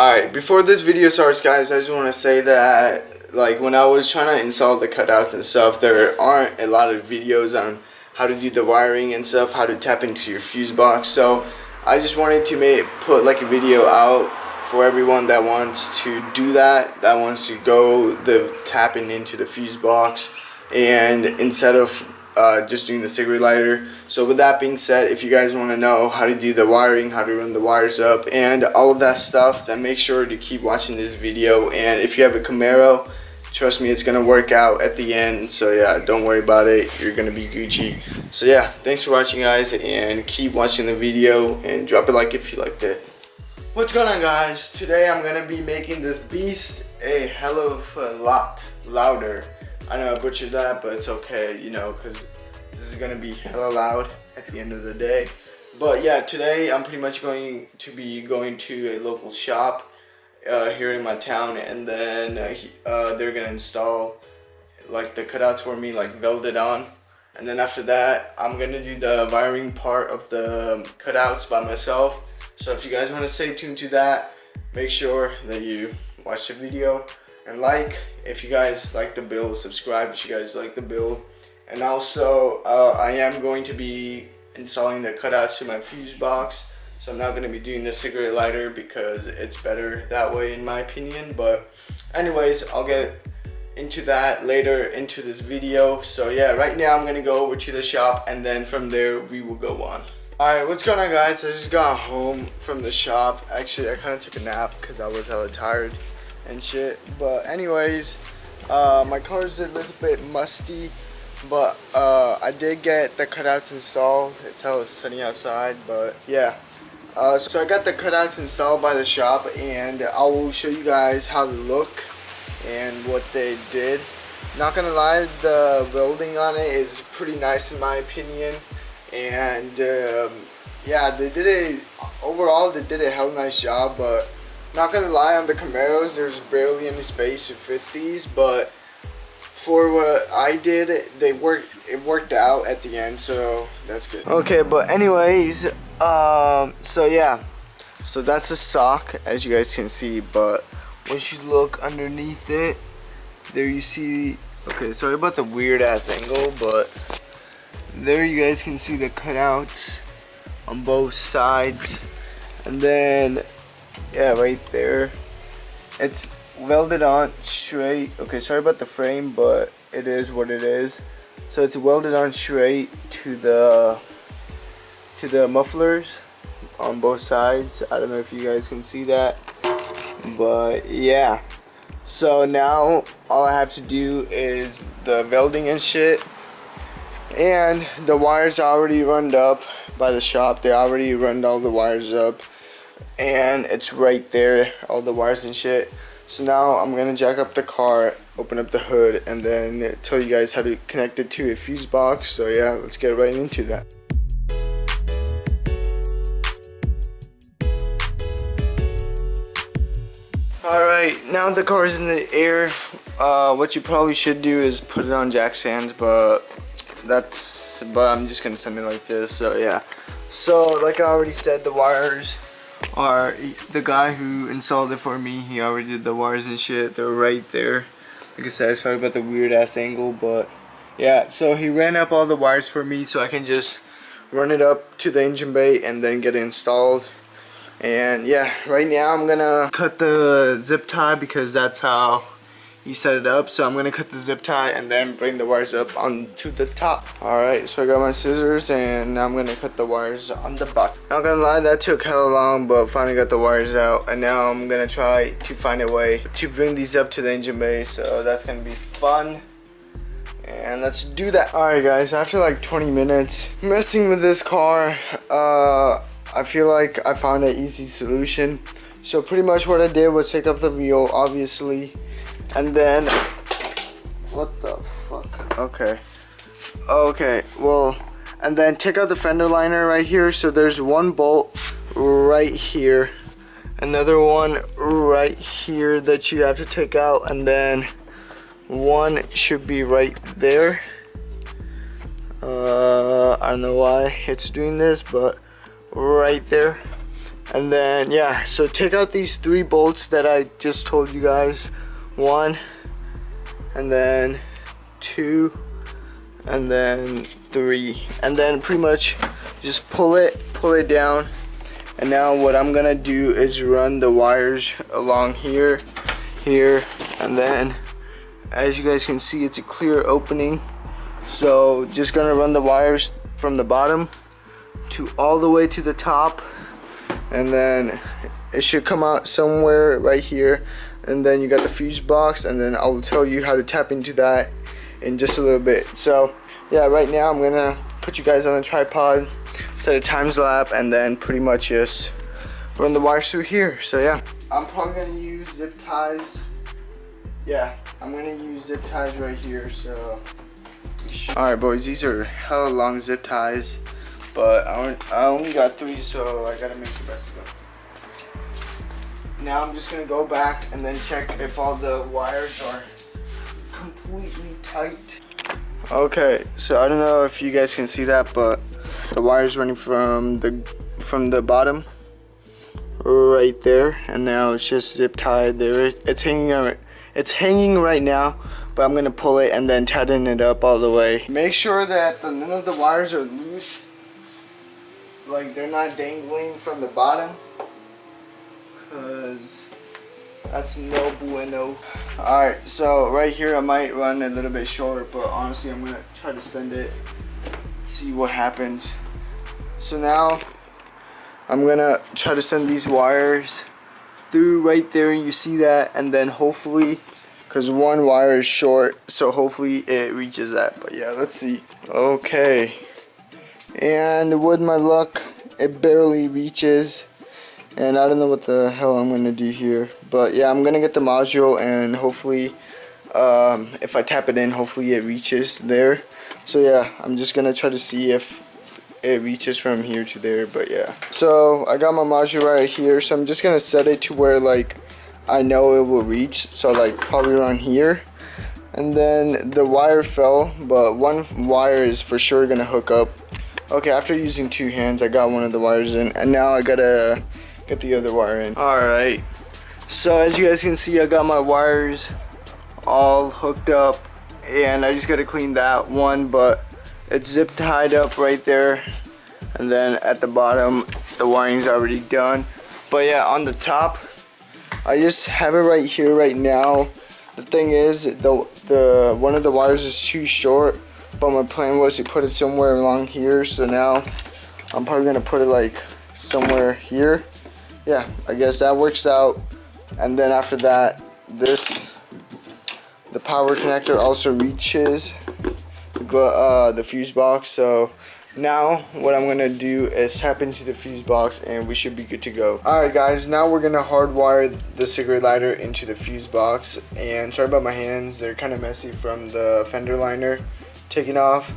Alright, before this video starts, guys, I just want to say that, like, when I was trying to install the cutouts and stuff, there aren't a lot of videos on how to do the wiring and stuff, how to tap into your fuse box. So I just wanted to put like a video out for everyone that wants to do that wants to go tapping into the fuse box, and instead of just doing the cigarette lighter. So with that being said, if you guys want to know how to do the wiring, how to run the wires up, and all of that stuff, then make sure to keep watching this video. And if you have a Camaro, trust me, it's gonna work out at the end. So yeah, don't worry about it, you're gonna be Gucci. So yeah, thanks for watching, guys, and keep watching the video and drop a like if you liked it. What's going on, guys? Today I'm gonna be making this beast a hell of a lot louder. I know I butchered that, but it's okay, you know, because this is gonna be hella loud at the end of the day. But yeah, today I'm pretty much going to be going to a local shop here in my town, and then they're gonna install like the cutouts for me, like weld it on, and then after that I'm gonna do the wiring part of the cutouts by myself. So if you guys want to stay tuned to that, make sure that you watch the video and like. If you guys like the build, subscribe if you guys like the build. And also I am going to be installing the cutouts to my fuse box, so I'm not going to be doing the cigarette lighter because it's better that way in my opinion. But anyways, I'll get into that later into this video. So yeah, right now I'm going to go over to the shop, and then from there we will go on. Alright, what's going on, guys? I just got home from the shop. Actually, I kind of took a nap because I was hella tired and shit. But anyways, my car's a little bit musty, but I did get the cutouts installed. It's hella sunny outside, but yeah. So I got the cutouts installed by the shop, and I will show you guys how they look and what they did. Not gonna lie, the welding on it is pretty nice in my opinion, and yeah, overall they did a hell nice job. But not gonna lie, on the Camaros there's barely any space to fit these, but for what I did, it worked out at the end, so that's good. Okay, but anyways, so yeah, so that's a sock, as you guys can see. But once you look underneath it, there you see, okay, sorry about the weird ass angle, but there you guys can see the cutouts on both sides. And then yeah, right there, it's welded on straight. Okay, sorry about the frame, but it is what it is. So it's welded on straight to the mufflers on both sides. I don't know if you guys can see that, but yeah. So now all I have to do is the welding and shit, and the wires are already run up by the shop. They already run all the wires up, and it's right there, all the wires and shit. So now I'm gonna jack up the car, open up the hood, and then tell you guys how to connect it to a fuse box. So yeah, let's get right into that. Alright, now the car is in the air, what you probably should do is put it on jack stands, but I'm just gonna send it like this. So yeah, so like I already said, the wires are, the guy who installed it for me, he already did the wires and shit. They're right there. Like I said, sorry about the weird ass angle, but yeah, so he ran up all the wires for me so I can just run it up to the engine bay and then get it installed. And yeah, right now I'm gonna cut the zip tie because that's how you set it up. So I'm gonna cut the zip tie and then bring the wires up onto the top. Alright, so I got my scissors and now I'm gonna cut the wires on the bottom. Not gonna lie, that took hella long, but finally got the wires out, and now I'm gonna try to find a way to bring these up to the engine bay. So that's gonna be fun, and let's do that. Alright guys, after like 20 minutes messing with this car, I feel like I found an easy solution. So pretty much what I did was take off the wheel, obviously, and then, what the fuck? Okay, well, and then take out the fender liner right here. So there's one bolt right here, another one right here that you have to take out, and then one should be right there. I don't know why it's doing this, but right there. And then yeah, so take out these 3 bolts that I just told you guys. 1, and then 2, and then 3, and then pretty much just pull it down. And now what I'm gonna do is run the wires along here, and then as you guys can see, it's a clear opening. So just gonna run the wires from the bottom to all the way to the top, and then it should come out somewhere right here. And then you got the fuse box, and then I'll tell you how to tap into that in just a little bit. So yeah, right now I'm gonna put you guys on a tripod, set a time lapse, and then pretty much just run the wires through here. So yeah, I'm probably gonna use zip ties. Yeah, I'm gonna use zip ties right here. So alright boys, these are hella long zip ties, but I only got 3, so I gotta make the best of it. Now I'm just gonna go back and then check if all the wires are completely tight. Okay, so I don't know if you guys can see that, but the wire's running from the bottom right there, and now it's just zip tied there. It's hanging right now, but I'm gonna pull it and then tighten it up all the way. Make sure that none of the wires are loose, like they're not dangling from the bottom, because that's no bueno. Alright, so right here I might run a little bit short, but honestly I'm gonna try to send it, see what happens. So now I'm gonna try to send these wires through right there, you see that, and then hopefully, because one wire is short, so hopefully it reaches that. But yeah, let's see. Okay, and with my luck it barely reaches, and I don't know what the hell I'm gonna do here, but yeah, I'm gonna get the module, and hopefully if I tap it in, hopefully it reaches there. So yeah, I'm just gonna try to see if it reaches from here to there. But yeah, so I got my module right here, so I'm just gonna set it to where like I know it will reach, so like probably around here. And then the wire fell, but one wire is for sure gonna hook up. Okay, after using 2 hands, I got one of the wires in, and now I gotta get the other wire in. Alright, so as you guys can see, I got my wires all hooked up, and I just gotta clean that one, but it's zip tied up right there. And then at the bottom, the wiring's already done. But yeah, on the top, I just have it right here right now. The thing is, the one of the wires is too short, but my plan was to put it somewhere along here. So now I'm probably gonna put it like somewhere here. Yeah, I guess that works out. And then after that, the power connector also reaches the fuse box. So now what I'm gonna do is tap into the fuse box, and we should be good to go. Alright guys, now we're gonna hardwire the cigarette lighter into the fuse box. And sorry about my hands, they're kind of messy from the fender liner taking off,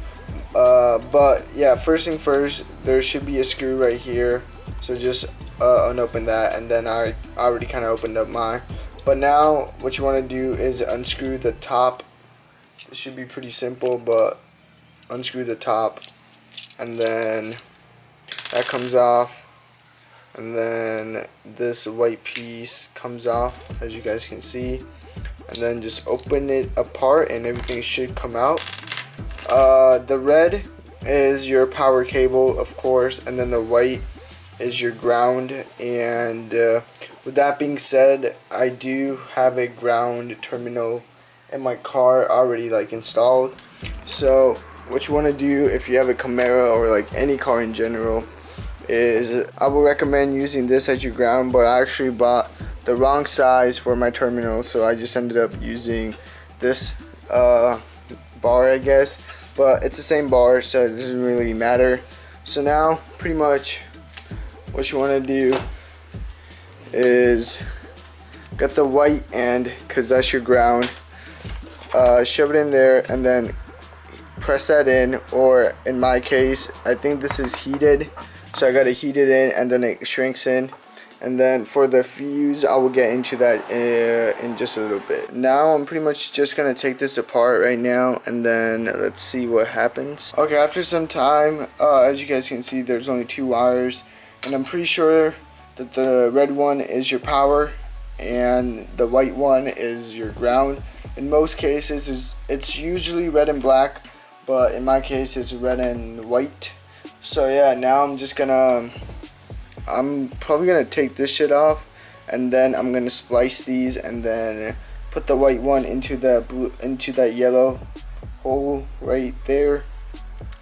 but yeah, first thing first, there should be a screw right here, so just unopen that. And then I already kind of opened up mine, but now what you want to do is unscrew the top. It should be pretty simple, but unscrew the top, and then that comes off, and then this white piece comes off, as you guys can see, and then just open it apart and everything should come out. The red is your power cable, of course, and then the white is your ground. And with that being said, I do have a ground terminal in my car already like installed. So what you want to do if you have a Camaro or like any car in general is I would recommend using this as your ground, but I actually bought the wrong size for my terminal, so I just ended up using this bar, I guess, but it's the same bar, so it doesn't really matter. So now pretty much what you want to do is get the white end, because that's your ground, shove it in there and then press that in, or in my case I think this is heated, so I gotta heat it in and then it shrinks in. And then for the fuse, I will get into that in just a little bit. Now I'm pretty much just gonna take this apart right now, and then let's see what happens. Okay, after some time, as you guys can see, there's only 2 wires, and I'm pretty sure that the red one is your power and the white one is your ground. In most cases it's usually red and black, but in my case it's red and white. So yeah, now I'm probably gonna take this shit off, and then I'm gonna splice these and then put the white one into the blue, into that yellow hole right there,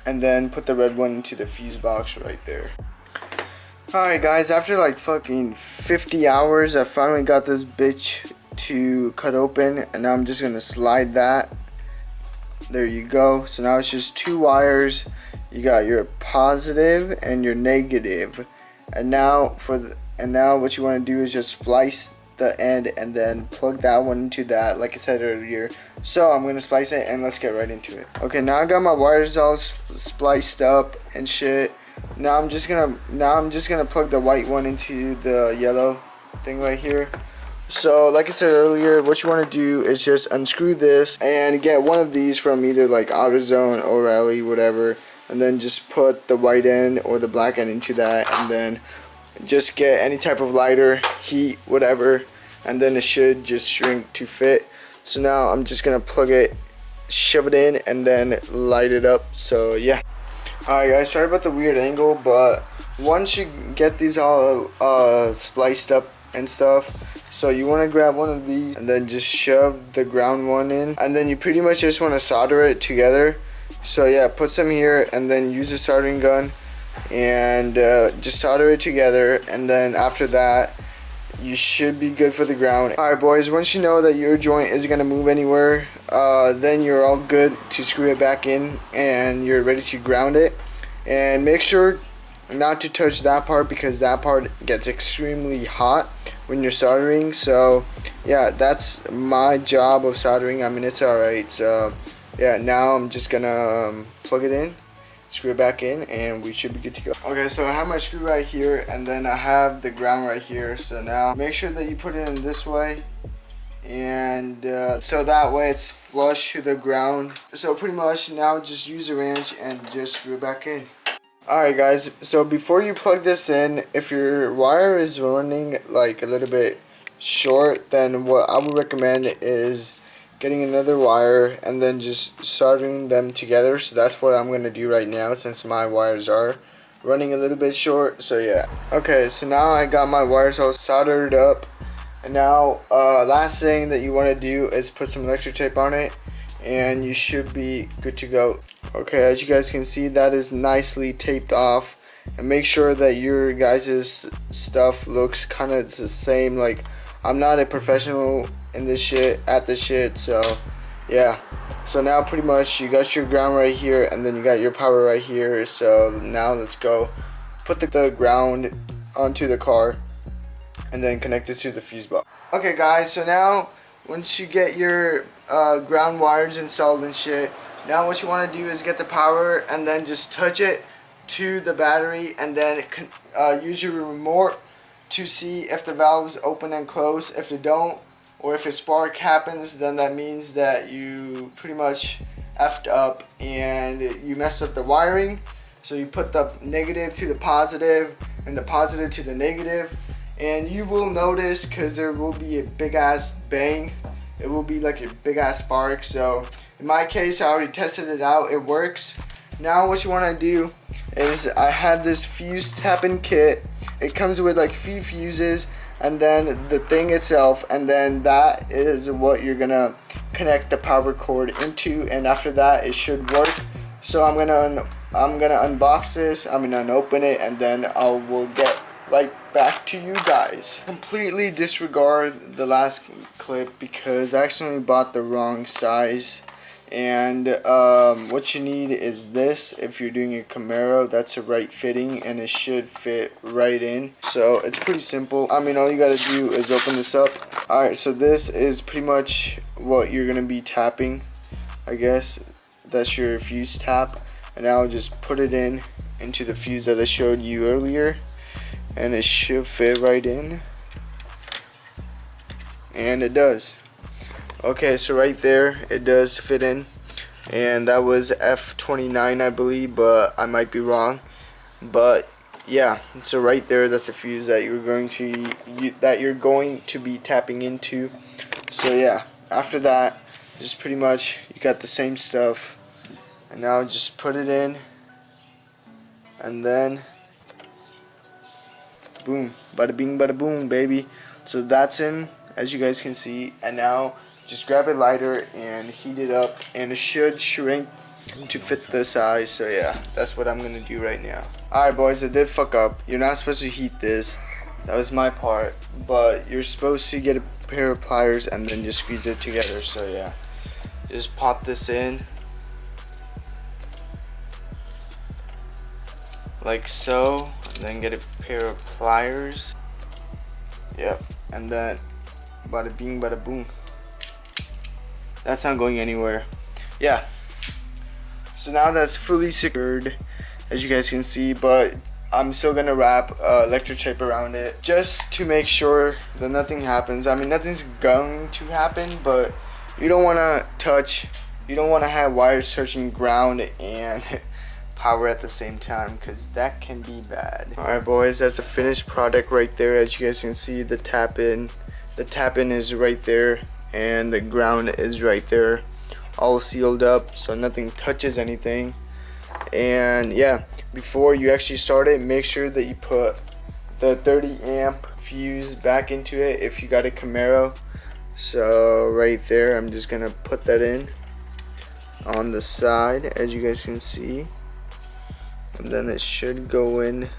and then put the red one into the fuse box right there. Alright guys, after like fucking 50 hours I finally got this bitch to cut open, and now I'm just gonna slide that. There you go. So now it's just two wires. You got your positive and your negative, and now what you want to do is just splice the end and then plug that one into that, like I said earlier. So I'm gonna splice it and let's get right into it. Okay, now I got my wires all spliced up and shit. Now I'm just gonna plug the white one into the yellow thing right here. So like I said earlier, what you want to do is just unscrew this and get one of these from either like AutoZone, O'Reilly, whatever, and then just put the white end or the black end into that, and then just get any type of lighter, heat, whatever, and then it should just shrink to fit. So now I'm just gonna plug it, shove it in, and then light it up. So yeah. Alright guys, sorry about the weird angle, but once you get these all spliced up and stuff, so you want to grab one of these and then just shove the ground one in, and then you pretty much just want to solder it together. So yeah, put some here and then use a soldering gun and just solder it together, and then after that you should be good for the ground. Alright boys, once you know that your joint isn't going to move anywhere, then you're all good to screw it back in and you're ready to ground it. And make sure not to touch that part, because that part gets extremely hot when you're soldering. So yeah, that's my job of soldering. I mean, it's alright. So yeah, now I'm just gonna plug it in, screw it back in, and we should be good to go. Okay, so I have my screw right here, and then I have the ground right here. So now make sure that you put it in this way, and so that way it's flush to the ground. So pretty much now just use a wrench and just screw it back in. Alright guys, so before you plug this in, if your wire is running like a little bit short, then what I would recommend is getting another wire and then just soldering them together. So that's what I'm going to do right now, since my wires are running a little bit short. So yeah. Okay, so now I got my wires all soldered up, and now last thing that you want to do is put some electric tape on it, and you should be good to go. Okay, as you guys can see, that is nicely taped off, and make sure that your guys' stuff looks kind of the same. Like, I'm not a professional in this shit, so yeah. So now pretty much you got your ground right here, and then you got your power right here. So now let's go put the ground onto the car and then connect it to the fuse box. Okay guys, so now once you get your ground wires installed and shit, now what you want to do is get the power and then just touch it to the battery, and then use your remote to see if the valves open and close. If they don't, or if a spark happens, then that means that you pretty much effed up and you messed up the wiring. So you put the negative to the positive and the positive to the negative, and you will notice, because there will be a big ass bang. It will be like a big ass spark. So in my case, I already tested it out, it works. Now what you want to do is, I have this fuse tapping kit. It comes with like 3 fuses and then the thing itself, and then that is what you're gonna connect the power cord into, and after that it should work. So I'm gonna unbox this, I'm gonna unopen it, and then I will get right back to you guys. Completely disregard the last clip because I accidentally bought the wrong size. And what you need is this. If you're doing a Camaro, that's a right fitting, and it should fit right in. So it's pretty simple. I mean, all you gotta do is open this up. Alright, so this is pretty much what you're gonna be tapping, I guess. That's your fuse tap, and I'll just put it into the fuse that I showed you earlier, and it should fit right in, and it does. Okay, so right there it does fit in, and that was F29 I believe, but I might be wrong. But yeah, so right there, that's a fuse that you're going to be tapping into. So yeah, after that, just pretty much you got the same stuff, and now just put it in, and then boom, bada bing, bada boom, baby. So that's in, as you guys can see, and now just grab a lighter and heat it up, and it should shrink to fit the size. So yeah, that's what I'm gonna do right now. Alright boys, I did fuck up. You're not supposed to heat this. That was my part. But you're supposed to get a pair of pliers and then just squeeze it together. So yeah, just pop this in like so, and then get a pair of pliers. Yep, and then bada bing, bada boom. That's not going anywhere. Yeah, so now that's fully secured, as you guys can see, but I'm still gonna wrap electric tape around it just to make sure that nothing happens. I mean, nothing's going to happen, but you don't want to have wires touching ground and power at the same time, because that can be bad. Alright boys, that's a finished product right there. As you guys can see, the tap in is right there, and the ground is right there, all sealed up so nothing touches anything. And yeah, before you actually start it, make sure that you put the 30 amp fuse back into it if you got a Camaro. So right there, I'm just gonna put that in on the side, as you guys can see, and then it should go in.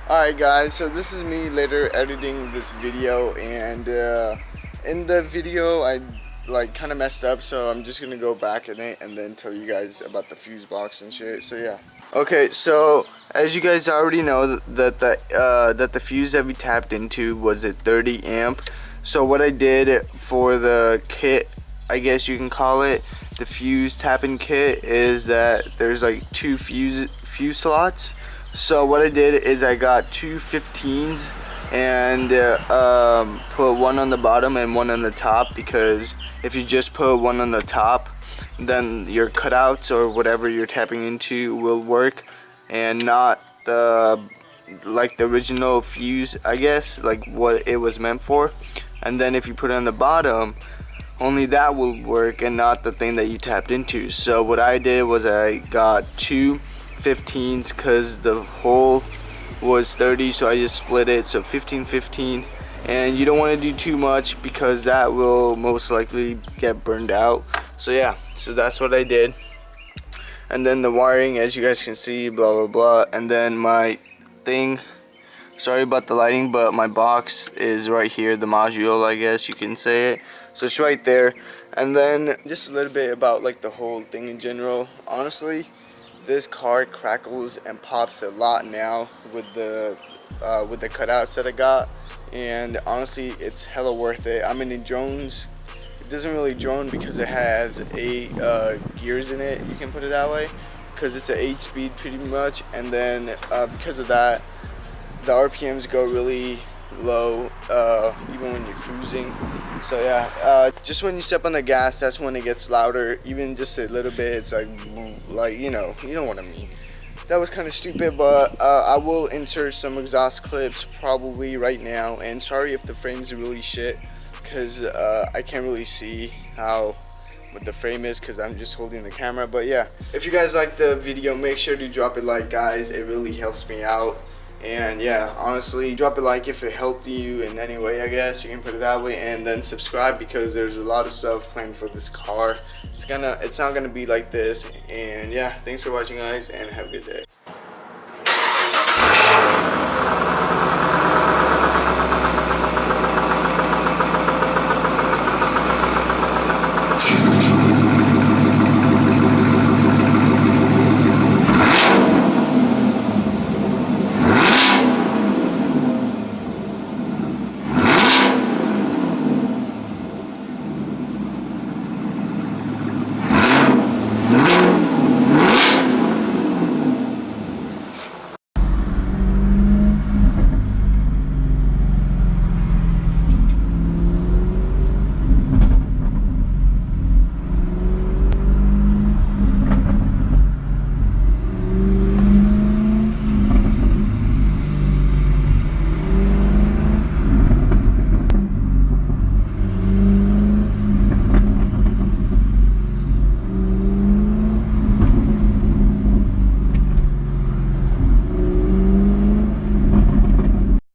Alright guys, so this is me later editing this video, and in the video I kind of messed up, so I'm just gonna go back in it and then tell you guys about the fuse box and shit. So yeah, okay, so as you guys already know, that the fuse that we tapped into was a 30 amp. So what I did for the kit, I guess you can call it, the fuse tapping kit, is that there's like two fuse slots. So what I did is I got two 15s and put one on the bottom and one on the top, because if you just put one on the top, then your cutouts or whatever you're tapping into will work, and not the original fuse, I guess, like what it was meant for. And then if you put it on the bottom, only that will work and not the thing that you tapped into. So what I did was I got two 15s because the hole was 30, so I just split it, so 15-15. And you don't want to do too much because that will most likely get burned out. So yeah, so that's what I did. And then the wiring, as you guys can see, blah blah blah. And then my thing, sorry about the lighting, but my box is right here, the module, I guess you can say it. So it's right there. And then just a little bit about like the whole thing in general. Honestly, this car crackles and pops a lot now with the cutouts that I got, and honestly, it's hella worth it. I mean, it drones. It doesn't really drone because it has 8 gears in it. You can put it that way, because it's an 8-speed pretty much, and then because of that, the RPMs go really low even when you're cruising. So yeah, just when you step on the gas, that's when it gets louder, even just a little bit. It's like you know what I mean. That was kind of stupid, but I will insert some exhaust clips probably right now. And sorry if the frame's really shit, because I can't really see what the frame is because I'm just holding the camera. But yeah, if you guys like the video, make sure to drop a like, guys. It really helps me out. And yeah, honestly, drop a like if it helped you in any way, I guess you can put it that way. And then subscribe, because there's a lot of stuff planned for this car. It's not gonna be like this. And yeah, thanks for watching, guys, and have a good day.